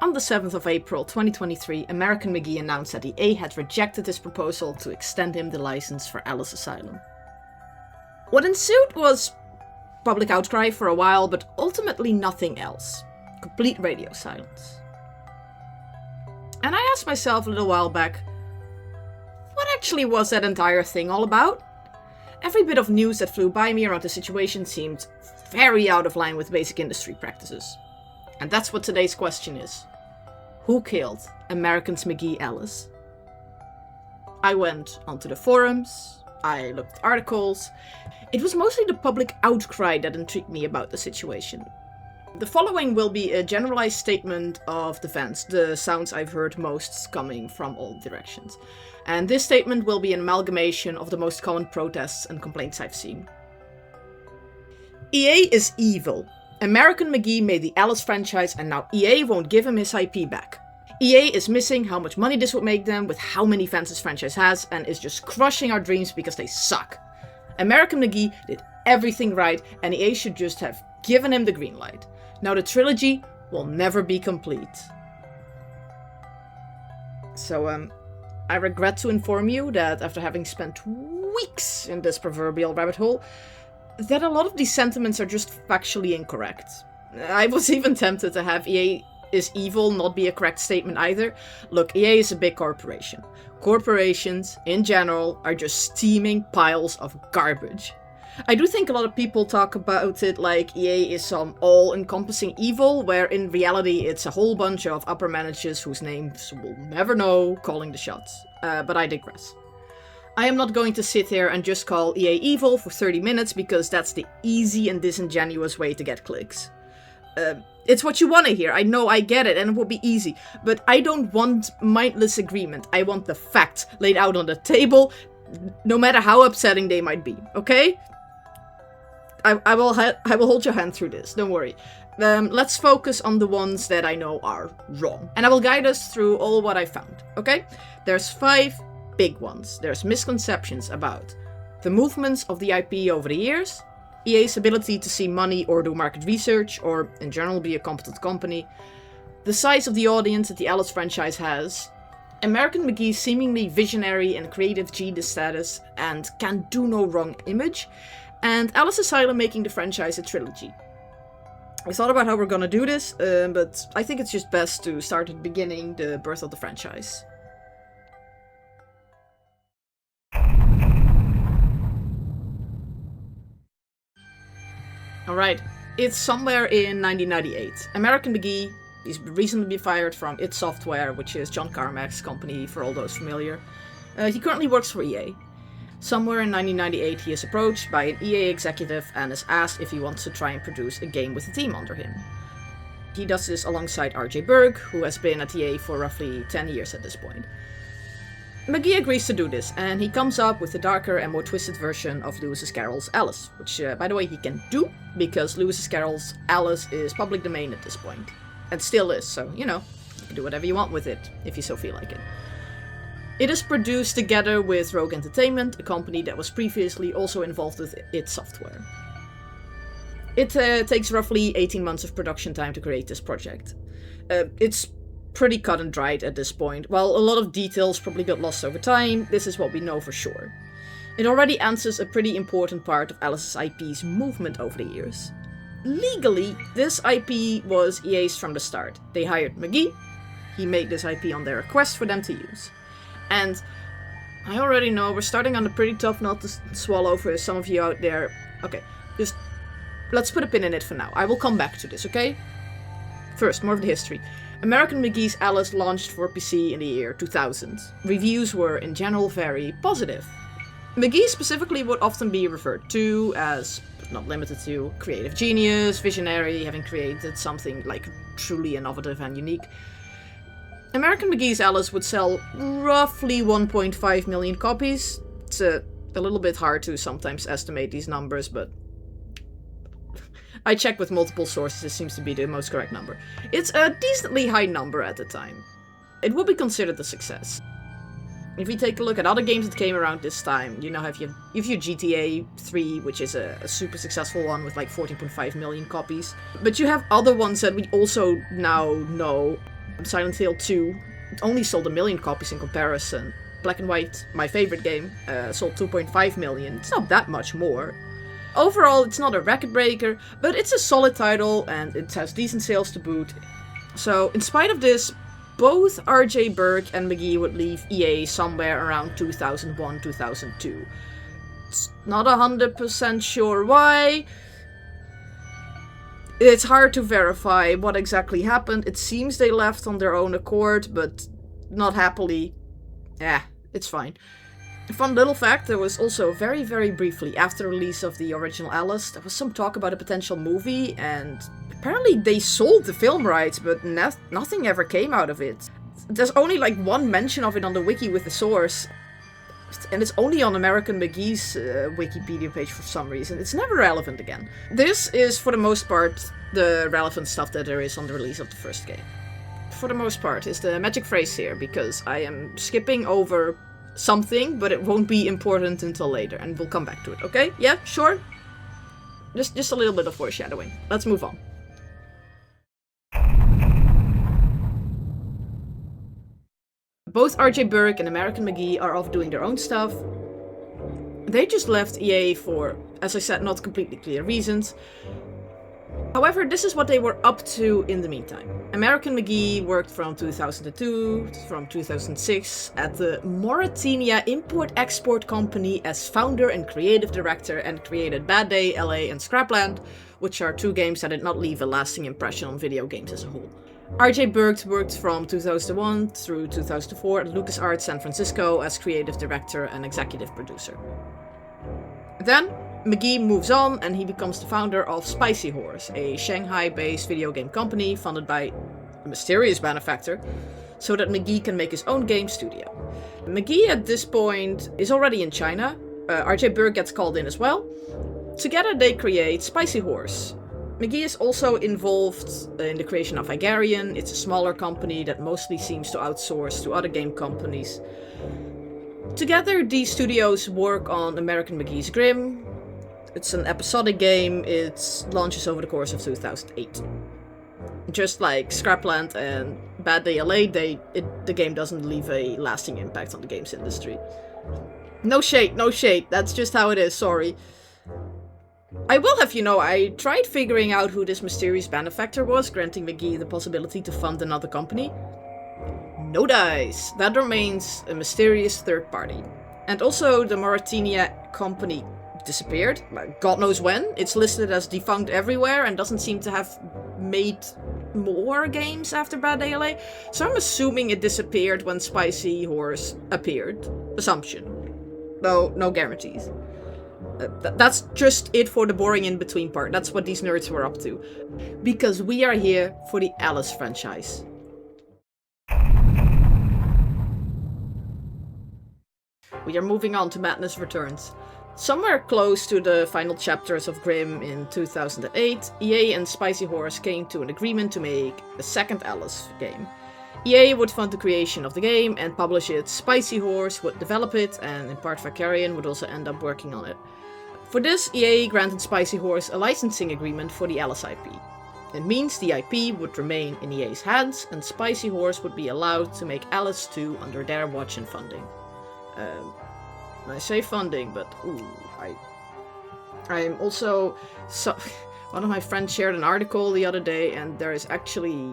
On the 7th of April 2023, American McGee announced that EA had rejected his proposal to extend him the license for Alice Asylum. What ensued was public outcry for a while, but ultimately nothing else. Complete radio silence. And I asked myself a little while back, what actually was that entire thing all about? Every bit of news that flew by me around the situation seemed very out of line with basic industry practices. And that's what today's question is. Who killed American's McGee Alice? I went onto the forums, I looked at articles. It was mostly the public outcry that intrigued me about the situation. The following will be a generalized statement of defense, the sounds I've heard most coming from all directions. And this statement will be an amalgamation of the most common protests and complaints I've seen. EA is evil. American McGee made the Alice franchise and now EA won't give him his IP back. EA is missing how much money this would make them with how many fans this franchise has and is just crushing our dreams because they suck. American McGee did everything right and EA should just have given him the green light. Now the trilogy will never be complete. So, I regret to inform you that after having spent weeks in this proverbial rabbit hole, that a lot of these sentiments are just factually incorrect. I was even tempted to have EA is evil not be a correct statement either. Look, EA is a big corporation. Corporations, in general, are just steaming piles of garbage. I do think a lot of people talk about it like EA is some all-encompassing evil, where in reality it's a whole bunch of upper managers whose names we'll never know calling the shots. But I digress. I am not going to sit here and just call EA evil for 30 minutes because that's the easy and disingenuous way to get clicks. It's what you want to hear. I know, I get it, and it will be easy. But I don't want mindless agreement. I want the facts laid out on the table, no matter how upsetting they might be, okay? I will hold your hand through this, don't worry. Let's focus on the ones that I know are wrong. And I will guide us through all what I found, okay? There's 5 big ones. There's misconceptions about the movements of the IP over the years, EA's ability to see money or do market research, or in general be a competent company, the size of the audience that the Alice franchise has, American McGee's seemingly visionary and creative genius status and can do no wrong image, and Alice Asylum making the franchise a trilogy. I thought about how we're gonna do this, but I think it's just best to start at the beginning, the birth of the franchise. Alright, it's somewhere in 1998. American McGee, he's recently fired from id Software, which is John Carmack's company for all those familiar. He currently works for EA. Somewhere in 1998 he is approached by an EA executive and is asked if he wants to try and produce a game with a team under him. He does this alongside RJ Berg, who has been at EA for roughly 10 years at this point. McGee agrees to do this, and he comes up with a darker and more twisted version of Lewis Carroll's Alice, which, by the way, he can do, because Lewis Carroll's Alice is public domain at this point. And still is, so, you know, you can do whatever you want with it, if you so feel like it. It is produced together with Rogue Entertainment, a company that was previously also involved with id Software. It takes roughly 18 months of production time to create this project. It's pretty cut and dried at this point. While a lot of details probably got lost over time, this is what we know for sure. It already answers a pretty important part of Alice's IP's movement over the years. Legally, this IP was EA's from the start. They hired McGee, he made this IP on their request for them to use. And I already know we're starting on a pretty tough nut to swallow for some of you out there. Okay, just let's put a pin in it for now. I will come back to this, okay? First, more of the history. American McGee's Alice launched for PC in the year 2000. Reviews were in general very positive. McGee specifically would often be referred to as, but not limited to, creative genius, visionary, having created something like truly innovative and unique. American McGee's Alice would sell roughly 1.5 million copies. It's a little bit hard to sometimes estimate these numbers, but I checked with multiple sources, it seems to be the most correct number. It's a decently high number at the time. It would be considered a success. If you take a look at other games that came around this time, you know, if you have GTA 3, which is a super successful one with like 14.5 million copies. But you have other ones that we also now know. Silent Hill 2 only sold 1 million copies in comparison. Black and White, my favorite game, sold 2.5 million. It's not that much more. Overall, it's not a record breaker, but it's a solid title and it has decent sales to boot. So, in spite of this, both RJ Berg and McGee would leave EA somewhere around 2001-2002. It's not 100% sure why. It's hard to verify what exactly happened. It seems they left on their own accord, but not happily. It's fine. A fun little fact, there was also very, very briefly after the release of the original Alice, there was some talk about a potential movie, and apparently they sold the film rights, but nothing ever came out of it. There's only like one mention of it on the wiki with the source, and it's only on American McGee's Wikipedia page for some reason. It's never relevant again. This is, for the most part, the relevant stuff that there is on the release of the first game. For the most part, is the magic phrase here, because I am skipping over something, but it won't be important until later, and we'll come back to it, okay? Yeah, sure? Just a little bit of foreshadowing. Let's move on. Both RJ Berg and American McGee are off doing their own stuff. They just left EA for, as I said, not completely clear reasons. However, this is what they were up to in the meantime. American McGee worked from 2002 from 2006 at the Mauritania Import-Export Company as founder and creative director, and created Bad Day, LA and Scrapland, which are two games that did not leave a lasting impression on video games as a whole. RJ Berg worked from 2001 through 2004 at LucasArts San Francisco as creative director and executive producer. Then, McGee moves on and he becomes the founder of Spicy Horse, a Shanghai-based video game company funded by a mysterious benefactor, so that McGee can make his own game studio. McGee at this point is already in China. RJ Berg gets called in as well. Together they create Spicy Horse. McGee is also involved in the creation of Hygarian. It's a smaller company that mostly seems to outsource to other game companies. Together, these studios work on American McGee's Grimm. It's an episodic game. It launches over the course of 2008. Just like Scrapland and Bad Day LA, the game doesn't leave a lasting impact on the games industry. No shade, no shade. That's just how it is, sorry. I will have you know, I tried figuring out who this mysterious benefactor was, granting McGee the possibility to fund another company. No dice. That remains a mysterious third party. And also, the Mauritania company disappeared. God knows when. It's listed as defunct everywhere and doesn't seem to have made more games after Bad Day LA. So I'm assuming it disappeared when Spicy Horse appeared. Assumption. Though, no guarantees. That's just it for the boring in-between part. That's what these nerds were up to. Because we are here for the Alice franchise. We are moving on to Madness Returns. Somewhere close to the final chapters of Grimm in 2008, EA and Spicy Horse came to an agreement to make a second Alice game. EA would fund the creation of the game and publish it. Spicy Horse would develop it, and in part Vicarian would also end up working on it. For this, EA granted Spicy Horse a licensing agreement for the Alice IP. It means the IP would remain in EA's hands, and Spicy Horse would be allowed to make Alice 2 under their watch and funding. I say funding, but I'm also one of my friends shared an article the other day, and there is actually,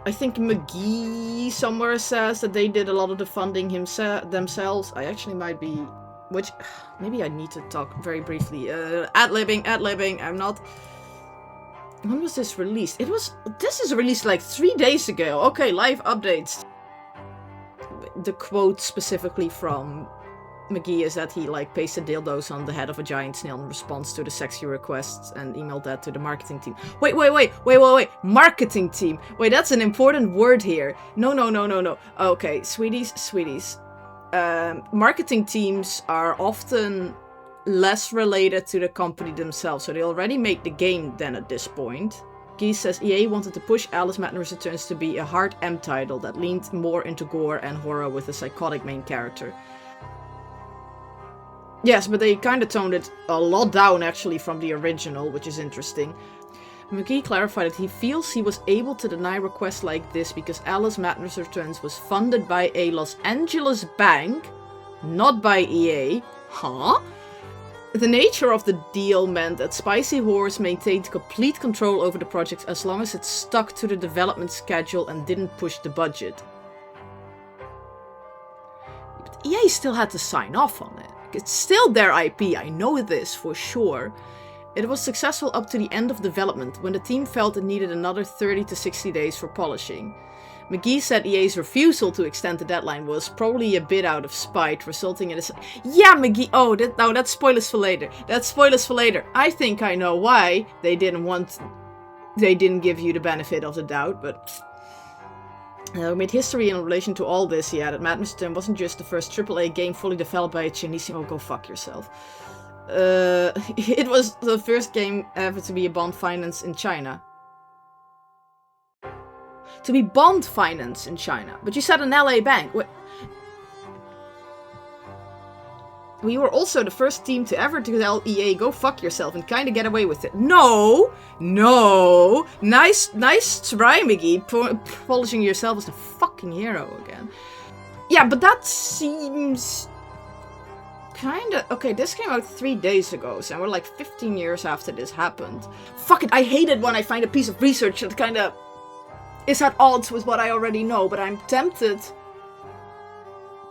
I think McGee somewhere says that they did a lot of the funding themselves. I actually might be, which maybe I need to talk very briefly. Ad-libbing. I'm not. When was this released? This is released like 3 days ago. Okay, live updates. The quote specifically from McGee is that he pasted dildos on the head of a giant snail in response to the sexy requests and emailed that to the marketing team. Wait. Marketing team. Wait, that's an important word here. No. Okay, sweeties. Marketing teams are often less related to the company themselves, so they already make the game then at this point. McGee says EA wanted to push Alice Madness Returns to be a hard M title that leaned more into gore and horror with a psychotic main character. Yes, but they kind of toned it a lot down actually from the original, which is interesting. McGee clarified that he feels he was able to deny requests like this because Alice Madness Returns was funded by a Los Angeles bank, not by EA. Huh? The nature of the deal meant that Spicy Horse maintained complete control over the project as long as it stuck to the development schedule and didn't push the budget. But EA still had to sign off on it. It's still their IP, I know this for sure. It was successful up to the end of development, when the team felt it needed another 30 to 60 days for polishing. McGee said EA's refusal to extend the deadline was probably a bit out of spite, resulting in a... Yeah, McGee... Oh, that's spoilers for later. That's spoilers for later. I think I know why they didn't give you the benefit of the doubt, but... made history in relation to all this, yeah, that Madness Returns wasn't just the first AAA game fully developed by a Chinese... Oh, go fuck yourself. It was the first game ever to be a bond finance in China. To be bond finance in China. But you said an LA bank. We were also the first team to ever tell EA go fuck yourself and kind of get away with it. No! No! Nice try, McGee. Polishing yourself as the fucking hero again. Yeah, but that seems... kinda... Okay, this came out 3 days ago, so we're like 15 years after this happened. Fuck it, I hate it when I find a piece of research that kinda... is at odds with what I already know, but I'm tempted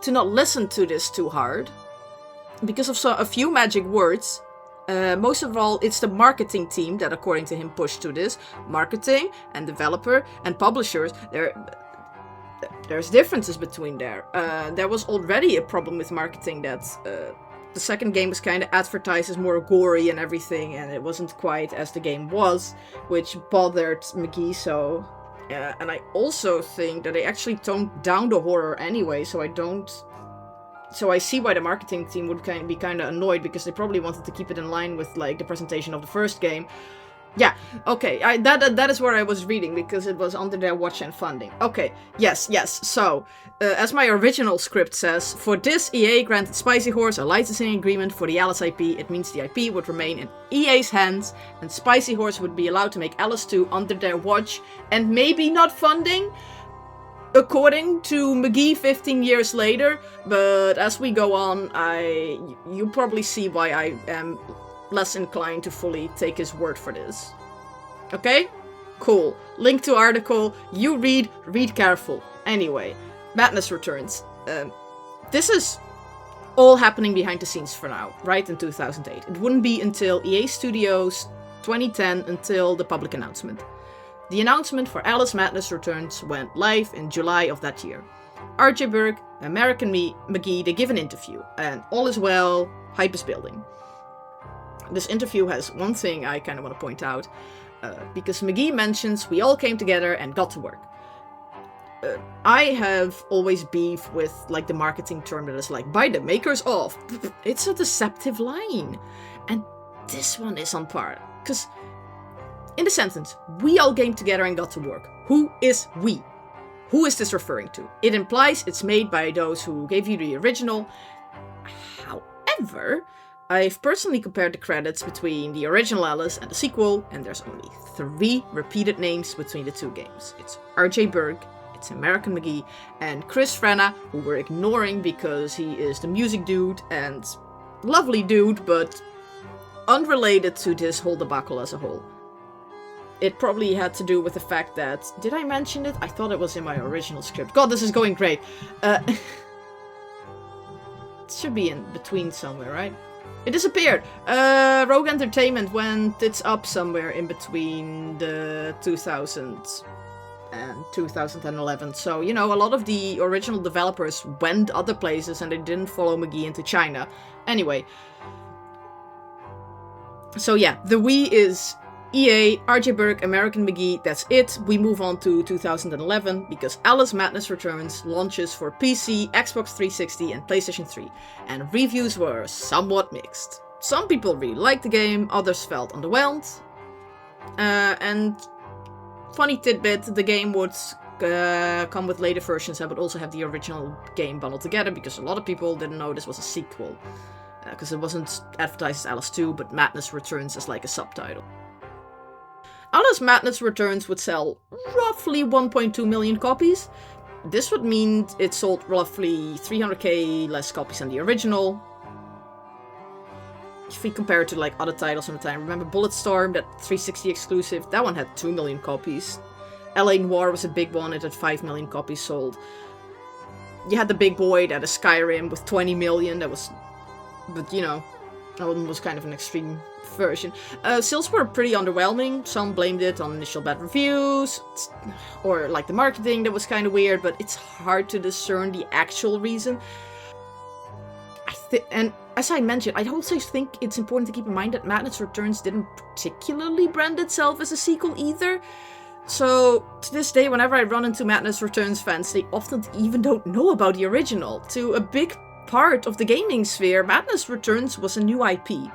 to not listen to this too hard. Because of a few magic words. Most of all, it's the marketing team that, according to him, pushed to this. Marketing and developer and publishers, there's differences between there. There was already a problem with marketing that the second game was kind of advertised as more gory and everything, and it wasn't quite as the game was, which bothered McGee so... and I also think that they actually toned down the horror anyway, so I see why the marketing team would be kind of annoyed, because they probably wanted to keep it in line with, like, the presentation of the first game. Yeah, okay, that is where I was reading, because it was under their watch and funding. Okay, yes, so, as my original script says, for this, EA granted Spicy Horse a licensing agreement for the Alice IP. It means the IP would remain in EA's hands, and Spicy Horse would be allowed to make Alice 2 under their watch, and maybe not funding, according to McGee 15 years later, but as we go on, you probably see why I am less inclined to fully take his word for this. Okay? Cool. Link to article. You read careful. Anyway, Madness Returns. This is all happening behind the scenes for now, right in 2008. It wouldn't be until EA Studios 2010 until the public announcement. The announcement for Alice Madness Returns went live in July of that year. RJ Berg, American McGee, they give an interview, and all is well, hype is building. This interview has one thing I kind of want to point out, because McGee mentions we all came together and got to work. I have always beef with, like, the marketing term that is like, by the makers of. It's a deceptive line. And this one is on par. Because in the sentence, we all came together and got to work. Who is we? Who is this referring to? It implies it's made by those who gave you the original. However, I've personally compared the credits between the original Alice and the sequel, and there's only 3 repeated names between the 2 games. It's RJ Berg, it's American McGee, and Chris Frenna, who we're ignoring because he is the music dude and lovely dude, but unrelated to this whole debacle as a whole. It probably had to do with the fact that... Did I mention it? I thought it was in my original script. God, this is going great. It should be in between somewhere, right? It disappeared! Rogue Entertainment went its up somewhere in between the 2000s and 2011. So, you know, a lot of the original developers went other places and they didn't follow McGee into China. Anyway. So yeah, the we is EA, RJ Berg, American McGee, that's it. We move on to 2011 because Alice Madness Returns launches for PC, Xbox 360 and PlayStation 3. And reviews were somewhat mixed. Some people really liked the game, others felt underwhelmed. And funny tidbit, the game would come with later versions and would also have the original game bundled together because a lot of people didn't know this was a sequel. Because it wasn't advertised as Alice 2, but Madness Returns as like a subtitle. Alice Madness Returns would sell roughly 1.2 million copies. This would mean it sold roughly 300k less copies than the original. If we compare it to like other titles from the time, remember Bulletstorm, that 360 exclusive, that one had 2 million copies. LA Noire was a big one, it had 5 million copies sold. You had the big boy that had a Skyrim with 20 million, that was... But you know, that one was kind of an extreme version. Sales were pretty underwhelming. Some blamed it on initial bad reviews, or like the marketing that was kind of weird, but it's hard to discern the actual reason. And as I mentioned, I also think it's important to keep in mind that Madness Returns didn't particularly brand itself as a sequel either. So, to this day, whenever I run into Madness Returns fans, they often even don't know about the original. To a big part of the gaming sphere, Madness Returns was a new IP.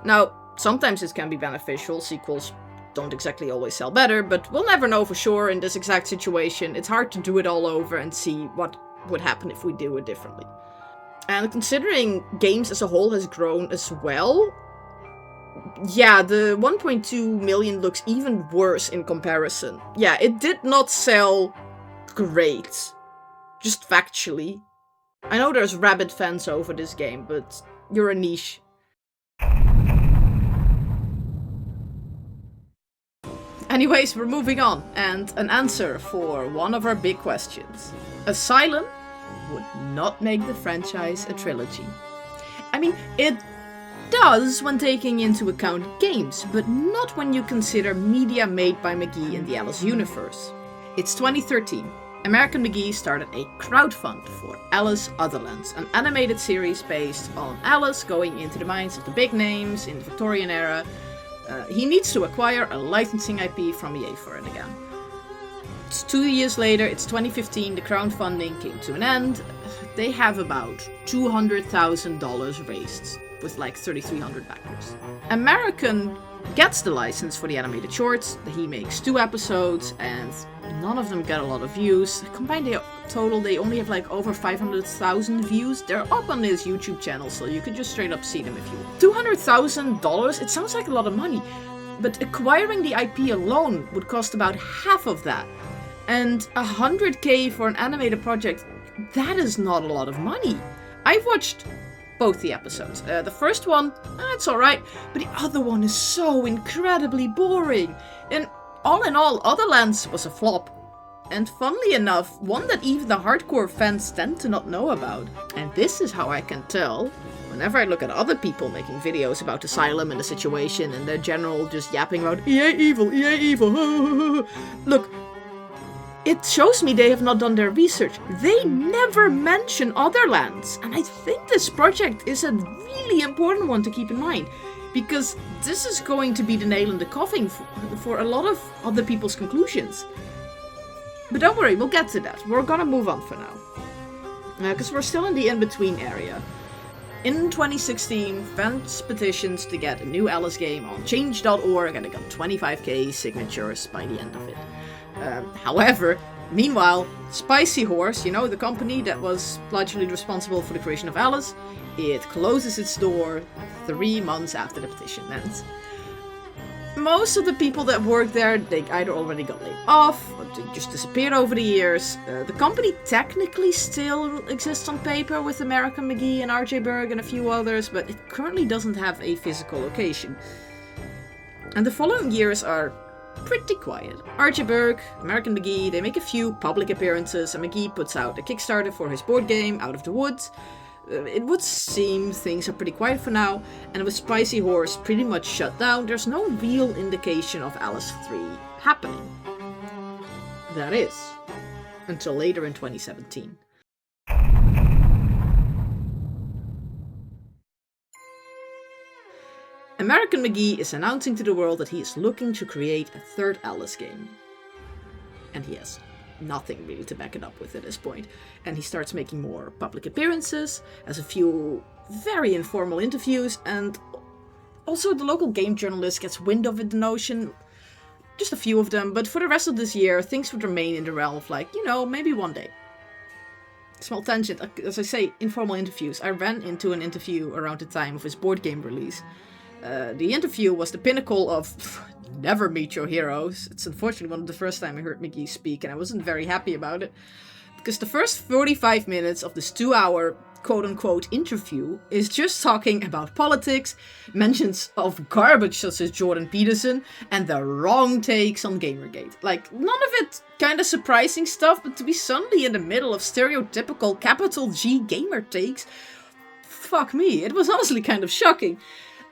Now, sometimes it can be beneficial, sequels don't exactly always sell better, but we'll never know for sure in this exact situation. It's hard to do it all over and see what would happen if we do it differently. And considering games as a whole has grown as well, yeah, the 1.2 million looks even worse in comparison. Yeah, it did not sell great. Just factually. I know there's rabid fans over this game, but you're a niche. Anyways, we're moving on, and an answer for one of our big questions. Asylum would not make the franchise a trilogy. I mean, it does when taking into account games, but not when you consider media made by McGee in the Alice universe. It's 2013. American McGee started a crowdfund for Alice Otherlands, an animated series based on Alice going into the minds of the big names in the Victorian era. He needs to acquire a licensing IP from EA for it again. It's 2 years later, it's 2015, the crowdfunding came to an end. They have about $200,000 raised, with like 3,300 backers. American gets the license for the animated shorts, he makes 2 episodes, and none of them get a lot of views. Combined total, they only have like over 500,000 views. They're up on his YouTube channel, so you could just straight up see them if you want. $200,000? It sounds like a lot of money, but acquiring the IP alone would cost about half of that. And 100k for an animated project, that is not a lot of money. I've watched both the episodes. The first one, it's alright, but the other one is so incredibly boring. And all in all, Otherlands was a flop. And funnily enough, one that even the hardcore fans tend to not know about. And this is how I can tell whenever I look at other people making videos about Asylum and the situation and their general just yapping about EA evil, EA evil. Look, it shows me they have not done their research. They never mention Otherlands. And I think this project is a really important one to keep in mind. Because this is going to be the nail in the coffin for a lot of other people's conclusions. But don't worry, we'll get to that. We're gonna move on for now. Because we're still in the in-between area. In 2016, fans petitioned to get a new Alice game on change.org and it got 25k signatures by the end of it. However, meanwhile, Spicy Horse, you know, the company that was largely responsible for the creation of Alice, it closes its door 3 months after the petition ends. Most of the people that worked there, they either already got laid off, or they just disappeared over the years. The company technically still exists on paper with American McGee and RJ Berg and a few others, but it currently doesn't have a physical location. And the following years are pretty quiet. RJ Berg, American McGee, they make a few public appearances, and McGee puts out a Kickstarter for his board game, Out of the Woods. It would seem things are pretty quiet for now, and with Spicy Horse pretty much shut down, there's no real indication of Alice 3 happening. That is, until later in 2017. American McGee is announcing to the world that he is looking to create a third Alice game. And he has nothing really to back it up with at this point. And he starts making more public appearances, has a few very informal interviews, and also the local game journalist gets wind of it, the notion. Just a few of them, but for the rest of this year, things would remain in the realm of like, you know, maybe one day. Small tangent, as I say, informal interviews. I ran into an interview around the time of his board game release. The interview was the pinnacle of never meet your heroes. It's unfortunately one of the first time I heard McGee speak, and I wasn't very happy about it. Because the first 45 minutes of this 2-hour quote-unquote interview is just talking about politics, mentions of garbage such as Jordan Peterson, and the wrong takes on Gamergate. Like, none of it kind of surprising stuff, but to be suddenly in the middle of stereotypical capital G gamer takes, fuck me, it was honestly kind of shocking.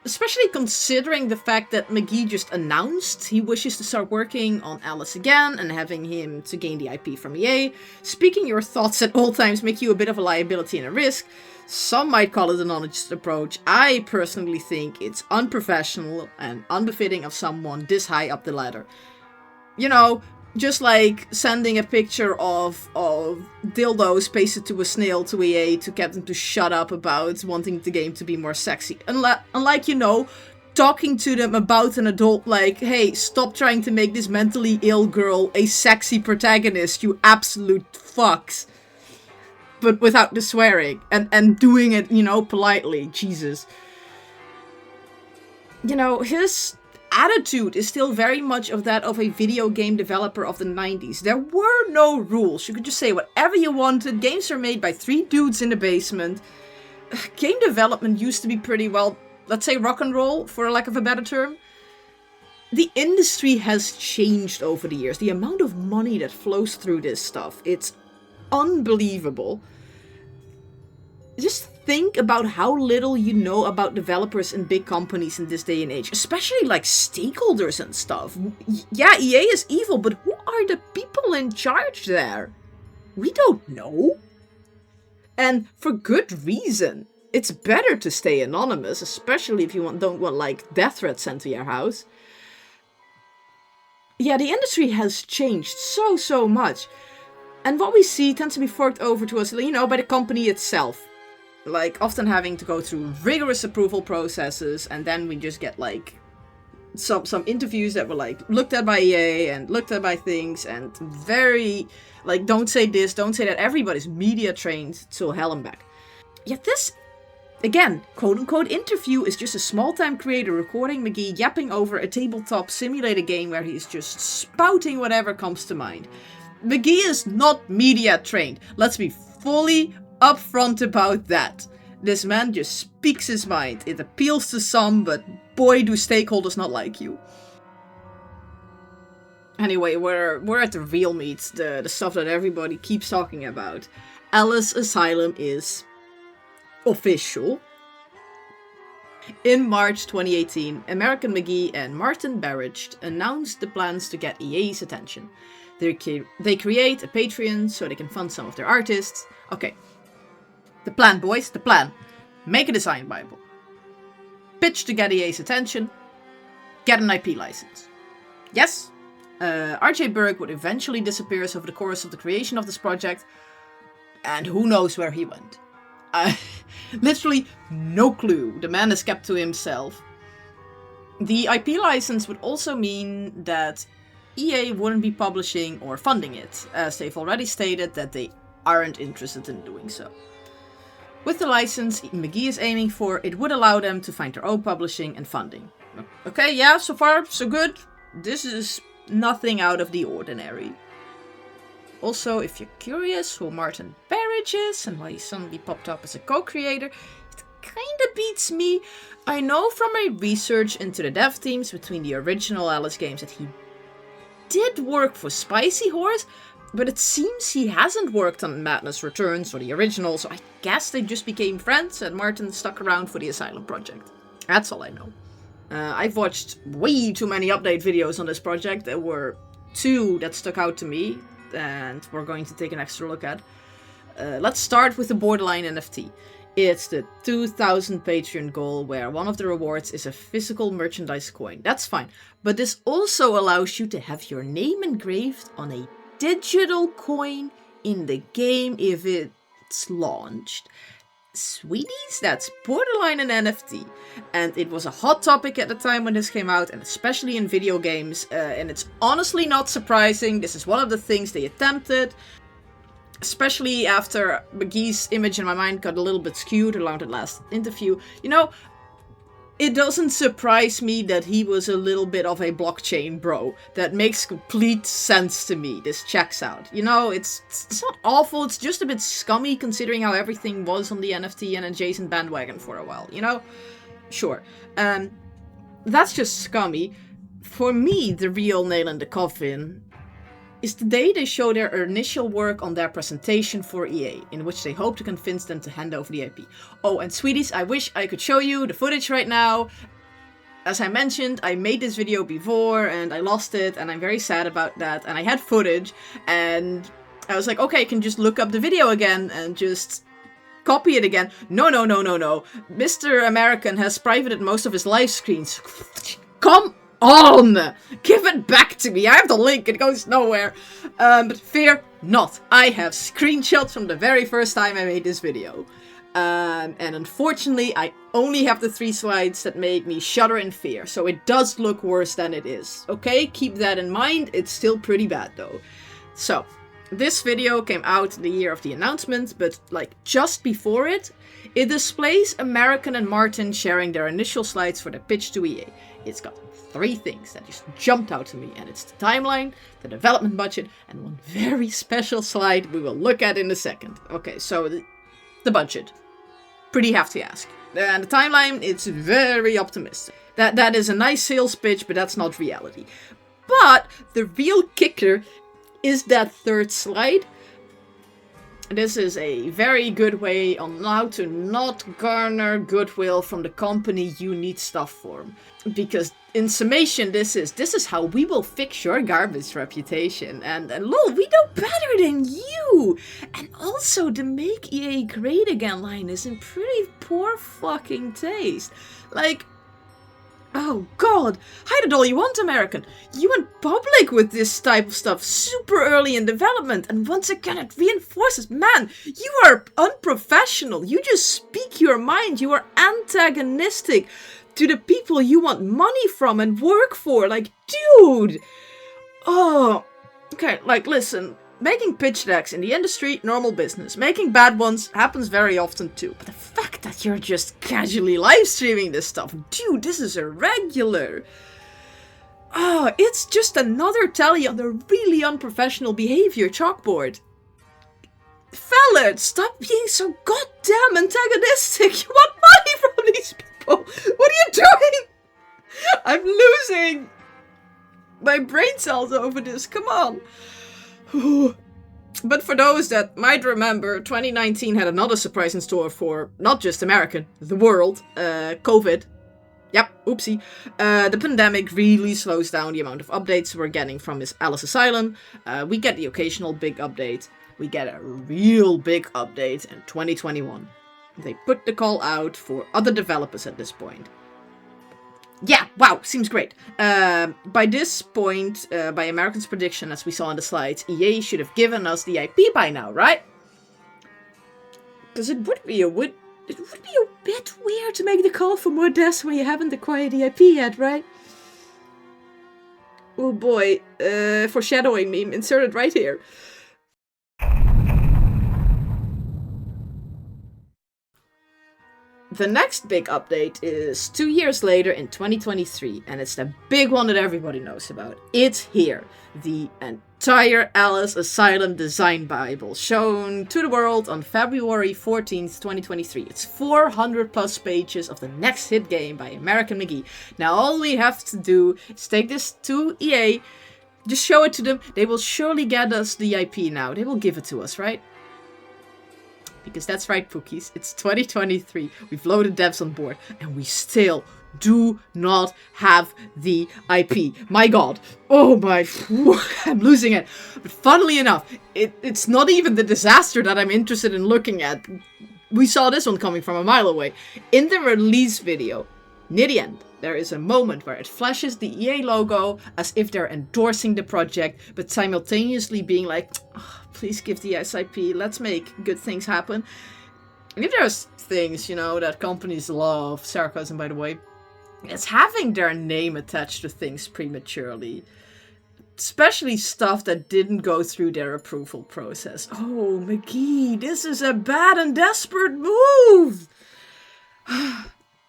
Especially considering the fact that McGee just announced he wishes to start working on Alice again and having him to gain the IP from EA. Speaking your thoughts at all times make you a bit of a liability and a risk. Some might call it an honest approach. I personally think it's unprofessional and unbefitting of someone this high up the ladder. You know, just like sending a picture of dildos pasted to a snail to EA to get them to shut up about wanting the game to be more sexy. Unlike, you know, talking to them about an adult like, hey, stop trying to make this mentally ill girl a sexy protagonist, you absolute fucks. But without the swearing. And doing it, you know, politely. Jesus. You know, his attitude is still very much of that of a video game developer of the 90s. There were no rules. You could just say whatever you wanted. Games are made by 3 dudes in the basement. Game development used to be pretty, well, let's say rock and roll, for lack of a better term. The industry has changed over the years. The amount of money that flows through this stuff, it's unbelievable. Just think about how little you know about developers and big companies in this day and age, especially like stakeholders and stuff. Yeah, EA is evil, but who are the people in charge there? We don't know. And for good reason. It's better to stay anonymous, especially if you don't want like death threats sent to your house. Yeah, the industry has changed so much. And what we see tends to be forked over to us, you know, by the company itself. Like, often having to go through rigorous approval processes, and then we just get, like, some interviews that were, like, looked at by EA and looked at by things, and very, like, don't say this, don't say that. Everybody's media trained till hell and back. Yet this, again, quote-unquote interview is just a small-time creator recording McGee yapping over a tabletop simulator game where he's just spouting whatever comes to mind. McGee is not media trained. Let's be fully upfront about that. This man just speaks his mind. It appeals to some, but boy do stakeholders not like you. Anyway, we're at the real meat, the stuff that everybody keeps talking about. Alice Asylum is official. In March 2018, American McGee and Martin Barrage announced the plans to get EA's attention. They create a Patreon so they can fund some of their artists. Okay. The plan, boys, the plan. Make a design bible. Pitch to get EA's attention. Get an IP license. Yes? RJ Berg would eventually disappear over the course of the creation of this project. And who knows where he went. Literally no clue. The man is kept to himself. The IP license would also mean that EA wouldn't be publishing or funding it, as they've already stated that they aren't interested in doing so. With the license McGee is aiming for, it would allow them to find their own publishing and funding. Okay, yeah, so far, so good. This is nothing out of the ordinary. Also, if you're curious who Martin Barrage is and why he suddenly popped up as a co-creator, it kinda beats me. I know from my research into the dev teams between the original Alice games that he did work for Spicy Horse, but it seems he hasn't worked on Madness Returns or the original, so I guess they just became friends and Martin stuck around for the Asylum project. That's all I know. I've watched way too many update videos on this project. There were 2 that stuck out to me, and we're going to take an extra look at. Let's start with the Borderline NFT. It's the 2,000 Patreon goal, where one of the rewards is a physical merchandise coin. That's fine, but this also allows you to have your name engraved on a digital coin in the game if it's launched. Sweeties, that's borderline an NFT. And it was a hot topic at the time when this came out, and especially in video games. And it's honestly not surprising. This is one of the things they attempted. Especially after McGee's image in my mind got a little bit skewed around the last interview. You know, it doesn't surprise me that he was a little bit of a blockchain bro. That makes complete sense to me. This checks out. You know, it's not awful. It's just a bit scummy considering how everything was on the NFT and adjacent bandwagon for a while. You know? Sure. That's just scummy. For me, the real nail in the coffin is the day they show their initial work on their presentation for EA, in which they hope to convince them to hand over the IP. Oh, and sweeties, I wish I could show you the footage right now. As I mentioned, I made this video before and I lost it, and I'm very sad about that. And I had footage, and I was like, okay, I can just look up the video again and just copy it again. No. Mr. American has privated most of his live screens. Come on! Give it back to me. I have the link. It goes nowhere. But fear not. I have screenshots from the very first time I made this video. And unfortunately, I only have the 3 slides that make me shudder in fear. So it does look worse than it is. Okay? Keep that in mind. It's still pretty bad though. So, this video came out the year of the announcement, but like just before it displays American and Martin sharing their initial slides for the pitch to EA. It's got 3 things that just jumped out to me, and it's the timeline, the development budget, and one very special slide we will look at in a second. Okay, so the budget. Pretty hefty ask. And the timeline, it's very optimistic. That is a nice sales pitch, but that's not reality. But the real kicker is that 3rd slide. This is a very good way on how to not garner goodwill from the company you need stuff for. Because in summation, this is how we will fix your garbage reputation. And lol, we know better than you! And also, the make EA great again line is in pretty poor fucking taste. Like, oh god, hide it all you want, American. You went public with this type of stuff super early in development, and once again it reinforces, man, you are unprofessional. You just speak your mind. You are antagonistic to the people you want money from and work for. Like, dude. Oh, okay, like, listen. Making pitch decks in the industry, normal business. Making bad ones happens very often too. But the fact that you're just casually live streaming this stuff, dude, this is irregular. Oh, it's just another tally on the really unprofessional behavior chalkboard. Fella, stop being so goddamn antagonistic. You want money from these people. What are you doing? I'm losing my brain cells over this. Come on. But for those that might remember, 2019 had another surprise in store for not just America, the world. COVID. Yep, oopsie. The pandemic really slows down the amount of updates we're getting from this Alice Asylum. We get the occasional big update. We get a real big update in 2021. They put the call out for other developers at this point. Yeah, wow, seems great. By this point, by American's prediction, as we saw in the slides, EA should have given us the IP by now, right? Because it would be a bit weird to make the call for more deaths when you haven't acquired the IP yet, right? Oh boy, foreshadowing meme inserted right here. The next big update is 2 years later in 2023, and it's the big one that everybody knows about. It's here. The entire Alice Asylum design bible shown to the world on February 14th, 2023. It's 400 plus pages of the next hit game by American McGee. Now all we have to do is take this to EA, just show it to them. They will surely get us the IP now. They will give it to us, right? Because that's right, Pookies, it's 2023, we've loaded devs on board, and we still do not have the IP. My god. Oh my, I'm losing it. But funnily enough, it's not even the disaster that I'm interested in looking at. We saw this one coming from a mile away. In the release video, near the end, there is a moment where it flashes the EA logo as if they're endorsing the project, but simultaneously being like, oh, please give the SIP, let's make good things happen. And if there's things, you know, that companies love, sarcasm by the way, it's having their name attached to things prematurely. Especially stuff that didn't go through their approval process. Oh, McGee, this is a bad and desperate move!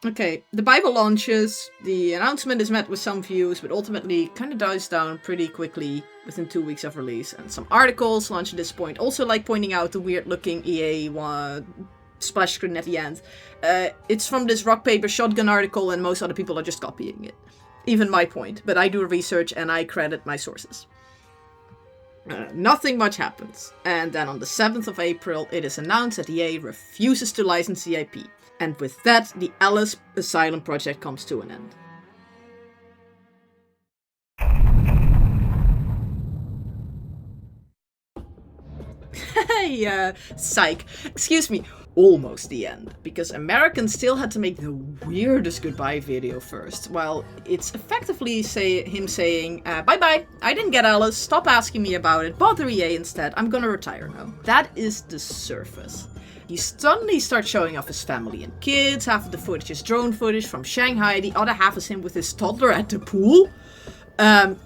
Okay, the Bible launches, the announcement is met with some views, but ultimately kind of dies down pretty quickly within 2 weeks of release, and some articles launch at this point, also like pointing out the weird-looking EA splash screen at the end. It's from this rock, paper, shotgun article, and most other people are just copying it. Even my point, but I do research and I credit my sources. Nothing much happens, and then on the 7th of April, it is announced that EA refuses to license the IP. And with that, the Alice Asylum project comes to an end. Hey, psych. Excuse me. Almost the end, because Americans still had to make the weirdest goodbye video first, while it's effectively him saying, bye-bye, I didn't get Alice, stop asking me about it, bother EA instead, I'm gonna retire now. That is the surface. He suddenly starts showing off his family and kids, half of the footage is drone footage from Shanghai, the other half is him with his toddler at the pool.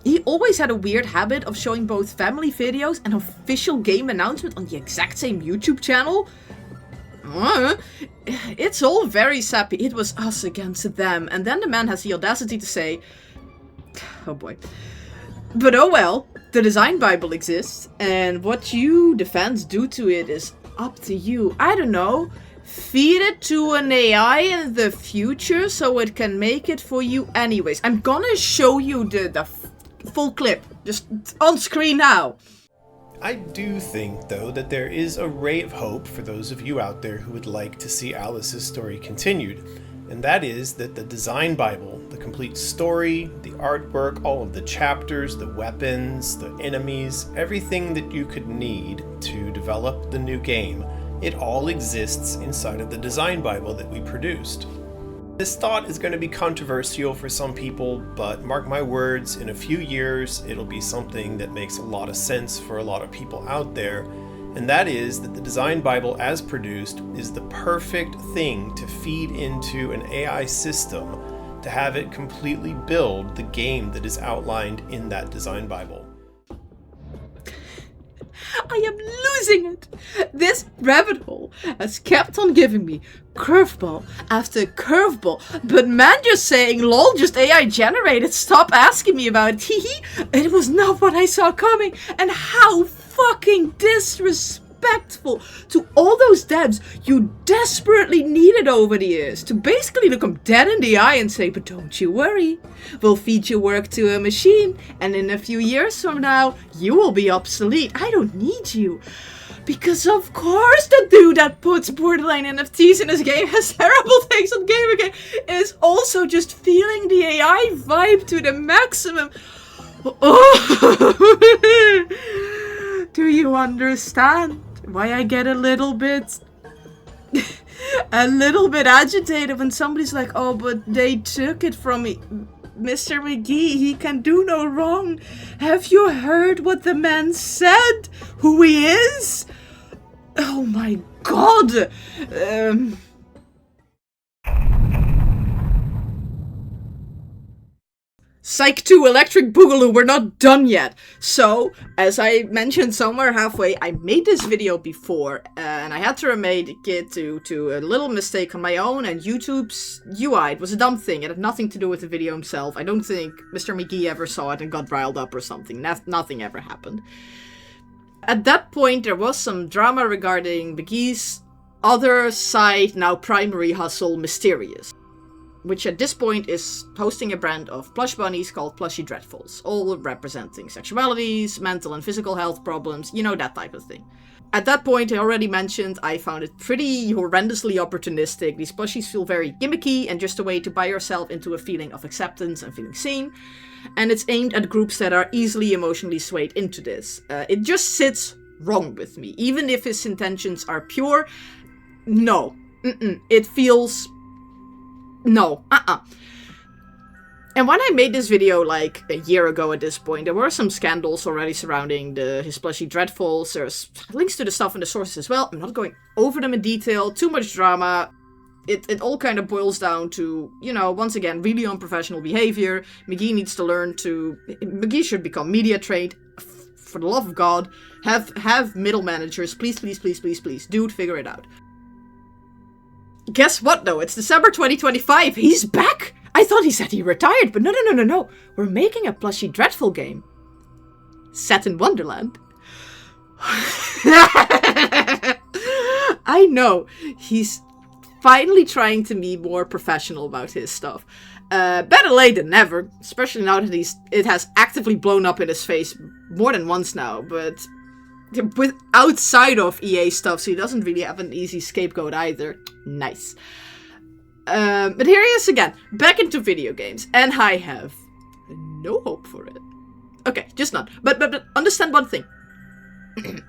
He always had a weird habit of showing both family videos and official game announcement on the exact same YouTube channel. It's all very sappy. It was us against them. And then the man has the audacity to say, oh boy. But oh well, the design Bible exists, and what you, the fans, do to it is up to you. I don't know. Feed it to an AI in the future so it can make it for you anyways. I'm gonna show you the full clip. Just on screen now. I do think, though, that there is a ray of hope for those of you out there who would like to see Alice's story continued, and that is that the design Bible, the complete story, the artwork, all of the chapters, the weapons, the enemies, everything that you could need to develop the new game, it all exists inside of the design Bible that we produced. This thought is going to be controversial for some people, but mark my words, in a few years it'll be something that makes a lot of sense for a lot of people out there, and that is that the design Bible as produced is the perfect thing to feed into an AI system to have it completely build the game that is outlined in that design Bible. I am losing it! This rabbit hole has kept on giving me curveball after curveball, but man just saying, lol, just AI generated, stop asking me about it, hehe, it was not what I saw coming, and how fucking disrespectful to all those devs you desperately needed over the years to basically look them dead in the eye and say, but don't you worry, we'll feed your work to a machine, and in a few years from now, you will be obsolete. I don't need you. Because of course the dude that puts borderline NFTs in his game has terrible takes on Gamergate is also just feeling the AI vibe to the maximum. Oh. Do you understand why I get a little bit agitated when somebody's like, oh, but they took it from me. Mr. McGee, he can do no wrong. Have you heard what the man said? Who he is? Oh my god! Psych 2 Electric Boogaloo, we're not done yet. So, as I mentioned somewhere halfway, I made this video before, and I had to remake it to a little mistake on my own, and YouTube's UI, it was a dumb thing, it had nothing to do with the video himself. I don't think Mr. McGee ever saw it and got riled up or something. Nothing ever happened. At that point, there was some drama regarding McGee's other side, now primary hustle, Mysterious, which at this point is hosting a brand of plush bunnies called Plushie Dreadfuls, all representing sexualities, mental and physical health problems, you know, that type of thing. At that point, I already mentioned, I found it pretty horrendously opportunistic. These plushies feel very gimmicky and just a way to buy yourself into a feeling of acceptance and feeling seen. And it's aimed at groups that are easily emotionally swayed into this. It just sits wrong with me. Even if his intentions are pure, no. It feels... no. And when I made this video like a year ago at this point, there were some scandals already surrounding his Plushie Dreadfuls. There's links to the stuff in the sources as well. I'm not going over them in detail. Too much drama. It all kind of boils down to, you know, once again, really unprofessional behavior. McGee should become media trained. For the love of God. Have middle managers. Please, please, please, please, please. Dude, figure it out. Guess what, though? It's December 2025. He's back! I thought he said he retired, but no. We're making a Plushie Dreadful game. Set in Wonderland. I know. He's finally trying to be more professional about his stuff. Better late than never, especially now that it has actively blown up in his face more than once now, but with outside of EA stuff, so he doesn't really have an easy scapegoat either. Nice. But here he is again, back into video games, and I have no hope for it. Okay, just none. But understand one thing.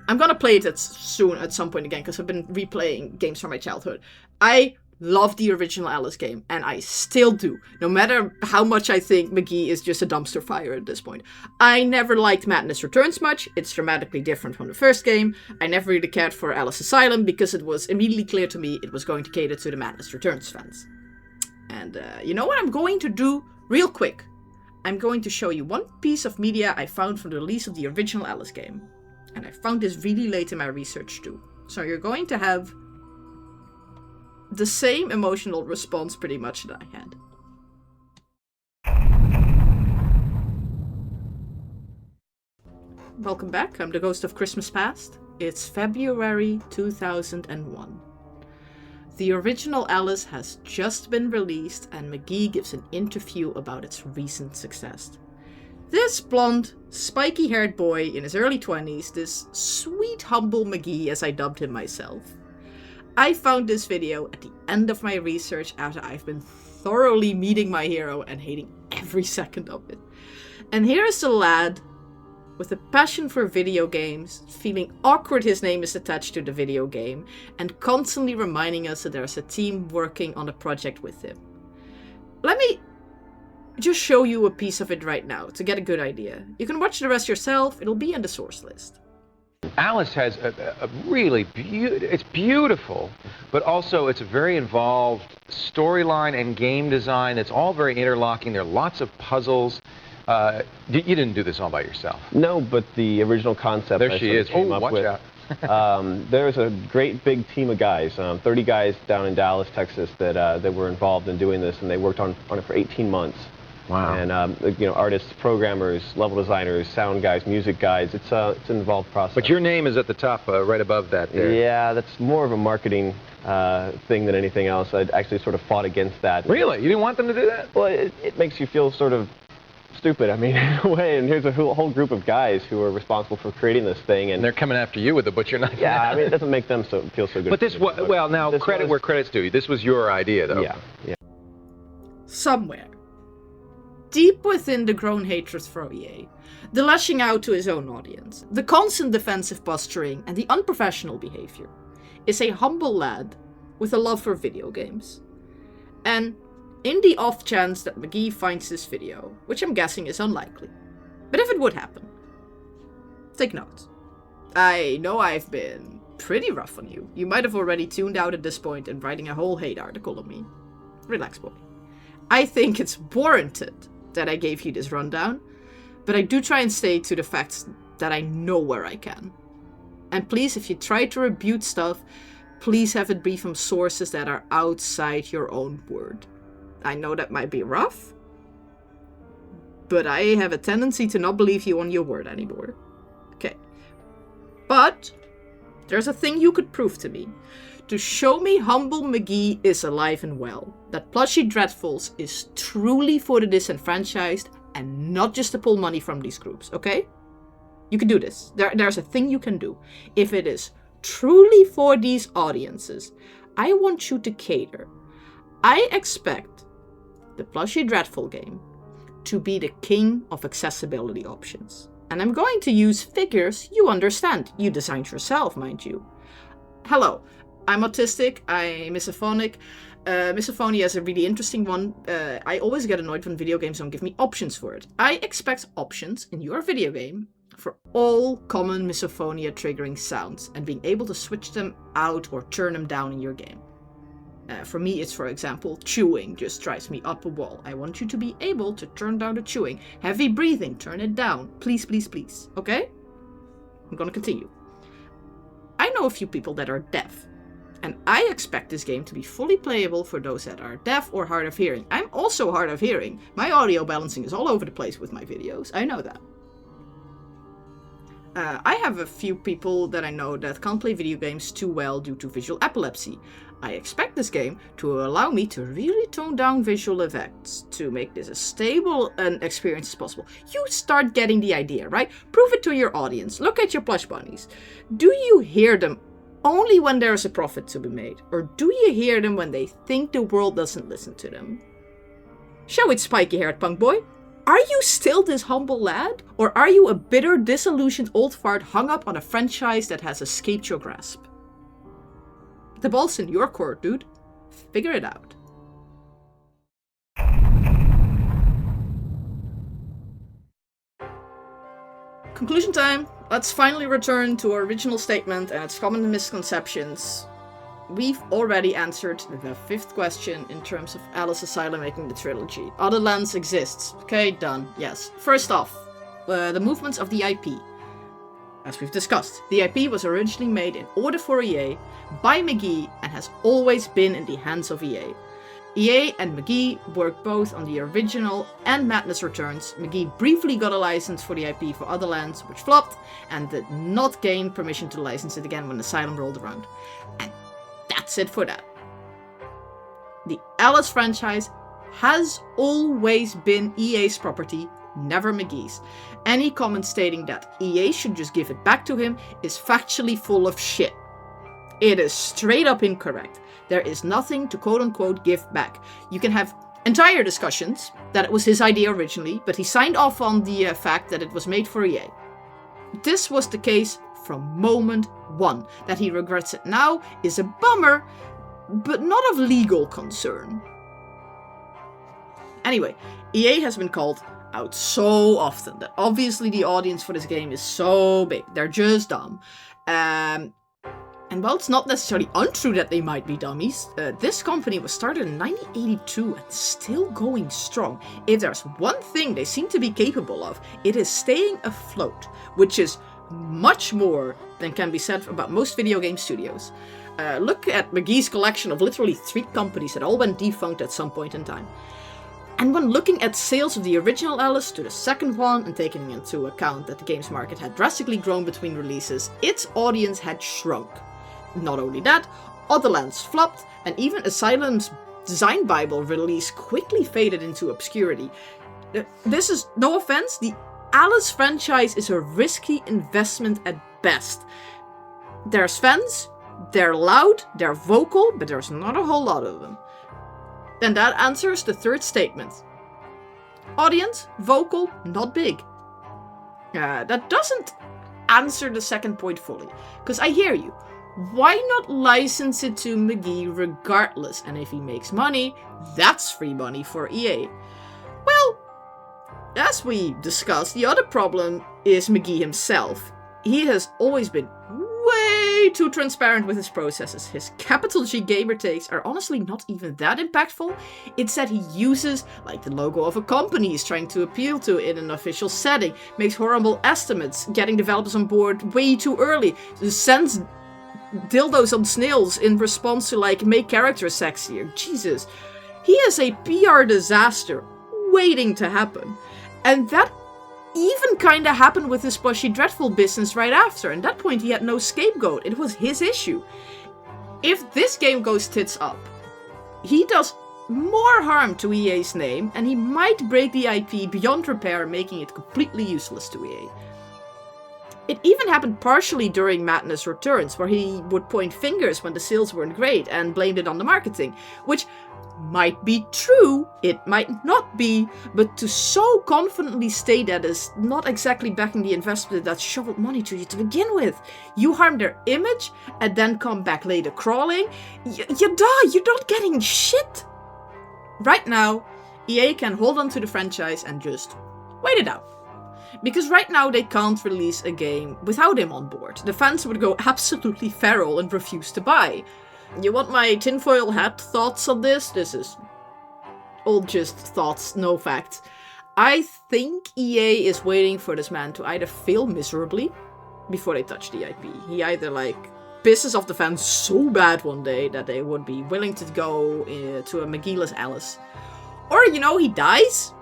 I'm gonna play it soon at some point again, because I've been replaying games from my childhood. I love the original Alice game, and I still do, no matter how much I think McGee is just a dumpster fire at this point. I never liked Madness Returns much. It's dramatically different from the first game. I never really cared for Alice Asylum, because it was immediately clear to me it was going to cater to the Madness Returns fans. And you know what I'm going to do real quick? I'm going to show you one piece of media I found from the release of the original Alice game. And I found this really late in my research too. So you're going to have the same emotional response pretty much that I had. Welcome back, I'm the Ghost of Christmas Past. It's February 2001. The original Alice has just been released, and McGee gives an interview about its recent success. This blonde, spiky-haired boy in his early 20s, this sweet, humble McGee as I dubbed him myself. I found this video at the end of my research after I've been thoroughly meeting my hero and hating every second of it. And here is a lad with a passion for video games, feeling awkward his name is attached to the video game, and constantly reminding us that there's a team working on a project with him. Let me just show you a piece of it right now to get a good idea. You can watch the rest yourself, it'll be in the source list. Alice has a really it's beautiful, but also it's a very involved storyline and game design. It's all very interlocking. There are lots of puzzles. You didn't do this all by yourself. No, but the original concept there she is. Oh, watch out. There's a great big team of guys, 30 guys down in Dallas, Texas, that were involved in doing this, and they worked on it for 18 months. Wow. And you know, artists, programmers, level designers, sound guys, music guys. It's an involved process. But your name is at the top, right above that there. Yeah, that's more of a marketing thing than anything else. I'd actually sort of fought against that. Really? You didn't want them to do that? Well, it makes you feel sort of stupid, I mean, in a way, and here's a whole group of guys who are responsible for creating this thing, and they're coming after you with the butcher knife. Yeah, I mean, it doesn't make them feel so good. But this was, well, now, credit where credit's due. This was your idea, though. Yeah. Somewhere, deep within the grown hatred for EA, the lashing out to his own audience, the constant defensive posturing, and the unprofessional behavior, is a humble lad with a love for video games. And in the off chance that McGee finds this video, which I'm guessing is unlikely, but if it would happen, take note. I know I've been pretty rough on you. You might have already tuned out at this point and writing a whole hate article on me. Relax, boy. I think it's warranted that I gave you this rundown, but I do try and stay to the facts that I know where I can. And please, if you try to rebuke stuff, please have it be from sources that are outside your own word. I know that might be rough, but I have a tendency to not believe you on your word anymore. Okay. But there's a thing you could prove to me. To show me humble McGee is alive and well. That Plushie Dreadfuls is truly for the disenfranchised and not just to pull money from these groups, okay? You can do this. There's a thing you can do. If it is truly for these audiences, I want you to cater. I expect the Plushie Dreadful game to be the king of accessibility options. And I'm going to use figures you understand. You designed yourself, mind you. Hello, I'm autistic, I'm misophonic. Misophonia is a really interesting one. I always get annoyed when video games don't give me options for it. I expect options in your video game for all common misophonia triggering sounds and being able to switch them out or turn them down in your game. For me, it's, for example, chewing just drives me up a wall. I want you to be able to turn down the chewing. Heavy breathing, turn it down. Please, please, please. Okay? I'm gonna continue. I know a few people that are deaf. And I expect this game to be fully playable for those that are deaf or hard of hearing. I'm also hard of hearing. My audio balancing is all over the place with my videos. I know that. I have a few people that I know that can't play video games too well due to visual epilepsy. I expect this game to allow me to really tone down visual effects to make this as stable an experience as possible. You start getting the idea, right? Prove it to your audience. Look at your plush bunnies. Do you hear them only when there's a profit to be made? Or do you hear them when they think the world doesn't listen to them? Show it, spiky-haired punk boy. Are you still this humble lad? Or are you a bitter, disillusioned old fart hung up on a franchise that has escaped your grasp? The ball's in your court, dude. Figure it out. Conclusion time. Let's finally return to our original statement and its common misconceptions. We've already answered the 5th question in terms of Alice Asylum making the trilogy. Otherlands exists. Okay, done. Yes. First off, the movements of the IP. As we've discussed, the IP was originally made in order for EA by McGee and has always been in the hands of EA. EA and McGee worked both on the original and Madness Returns. McGee briefly got a license for the IP for Otherlands, which flopped, and did not gain permission to license it again when Asylum rolled around. And that's it for that. The Alice franchise has always been EA's property, never McGee's. Any comment stating that EA should just give it back to him is factually full of shit. It is straight up incorrect. There is nothing to quote-unquote give back. You can have entire discussions that it was his idea originally, but he signed off on the fact that it was made for EA. This was the case from moment one. That he regrets it now is a bummer, but not of legal concern. Anyway, EA has been called out so often that obviously the audience for this game is so big. They're just dumb. And while it's not necessarily untrue that they might be dummies, this company was started in 1982 and still going strong. If there's one thing they seem to be capable of, it is staying afloat, which is much more than can be said about most video game studios. Look at McGee's collection of literally 3 companies that all went defunct at some point in time. And when looking at sales of the original Alice to the second one and taking into account that the games market had drastically grown between releases, its audience had shrunk. Not only that, Otherlands flopped, and even Asylum's design bible release quickly faded into obscurity. This is no offense, the Alice franchise is a risky investment at best. There's fans, they're loud, they're vocal, but there's not a whole lot of them. Then that answers the 3rd statement. Audience, vocal, not big. That doesn't answer the 2nd point fully, because I hear you. Why not license it to McGee regardless? And if he makes money, that's free money for EA. Well, as we discussed, the other problem is McGee himself. He has always been way too transparent with his processes. His capital G gamer takes are honestly not even that impactful. It's that he uses, like the logo of a company he's trying to appeal to in an official setting, makes horrible estimates, getting developers on board way too early, sends dildos on snails in response to like make characters sexier. Jesus. He is a PR disaster waiting to happen. And that even kinda happened with his Plushie Dreadful business right after. At that point he had no scapegoat. It was his issue. If this game goes tits up, he does more harm to EA's name and he might break the IP beyond repair, making it completely useless to EA. It even happened partially during Madness Returns, where he would point fingers when the sales weren't great and blamed it on the marketing, which might be true, it might not be, but to so confidently state that is not exactly backing the investment that shoveled money to you to begin with. You harm their image and then come back later crawling. You're not getting shit. Right now, EA can hold on to the franchise and just wait it out. Because right now they can't release a game without him on board. The fans would go absolutely feral and refuse to buy. You want my tinfoil hat thoughts on this? This is all just thoughts, no facts. I think EA is waiting for this man to either fail miserably before they touch the IP. He either pisses off the fans so bad one day that they would be willing to go to a McGee's Alice. Or, you know, he dies.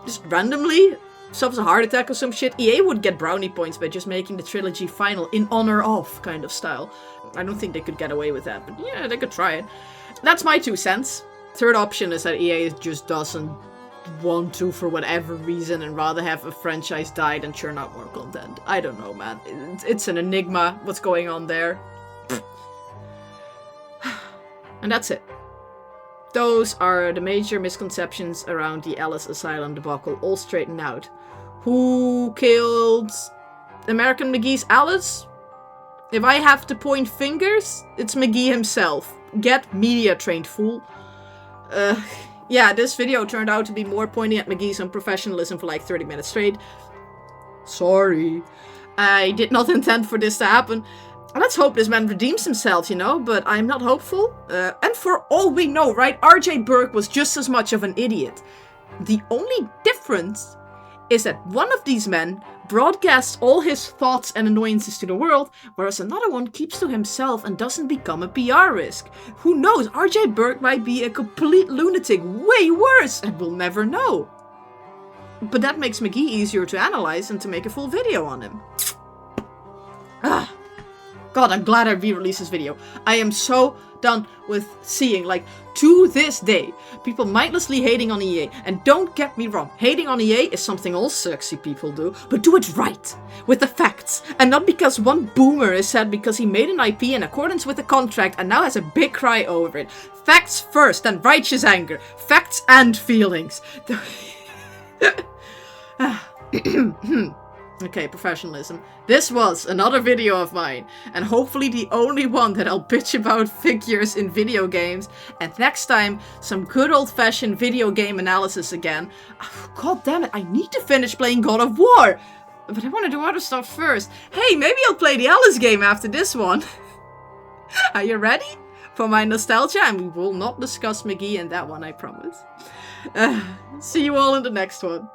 Just randomly. Suffers a heart attack or some shit. EA would get brownie points by just making the trilogy final in honor of kind of style. I don't think they could get away with that, but yeah, they could try it. That's my 2 cents. Third option is that EA just doesn't want to for whatever reason and rather have a franchise die than churn out more content. I don't know, man. It's an enigma what's going on there. And that's it. Those are the major misconceptions around the Alice Asylum debacle all straightened out. Who killed American McGee's Alice? If I have to point fingers, it's McGee himself. Get media trained, fool. Yeah, this video turned out to be more pointing at McGee's unprofessionalism for like 30 minutes straight. Sorry. I did not intend for this to happen. Let's hope this man redeems himself, you know, but I'm not hopeful. And for all we know, right, RJ Berg was just as much of an idiot. The only difference is that one of these men broadcasts all his thoughts and annoyances to the world, whereas another one keeps to himself and doesn't become a PR risk. Who knows, RJ Berg might be a complete lunatic, way worse, and we'll never know. But that makes McGee easier to analyze and to make a full video on him. God, I'm glad I re-released this video. I am so done with seeing, like, to this day, people mindlessly hating on EA. And don't get me wrong, hating on EA is something all sexy people do, but do it right, with the facts, and not because one boomer is sad because he made an IP in accordance with the contract and now has a big cry over it. Facts first, then righteous anger. Facts and feelings. Okay, professionalism. This was another video of mine, and hopefully the only one that I'll bitch about figures in video games. And next time, some good old-fashioned video game analysis again. God damn it, I need to finish playing God of War! But I want to do other stuff first. Hey, maybe I'll play the Alice game after this one. Are you ready for my nostalgia? And we will not discuss McGee in that one, I promise. See you all in the next one.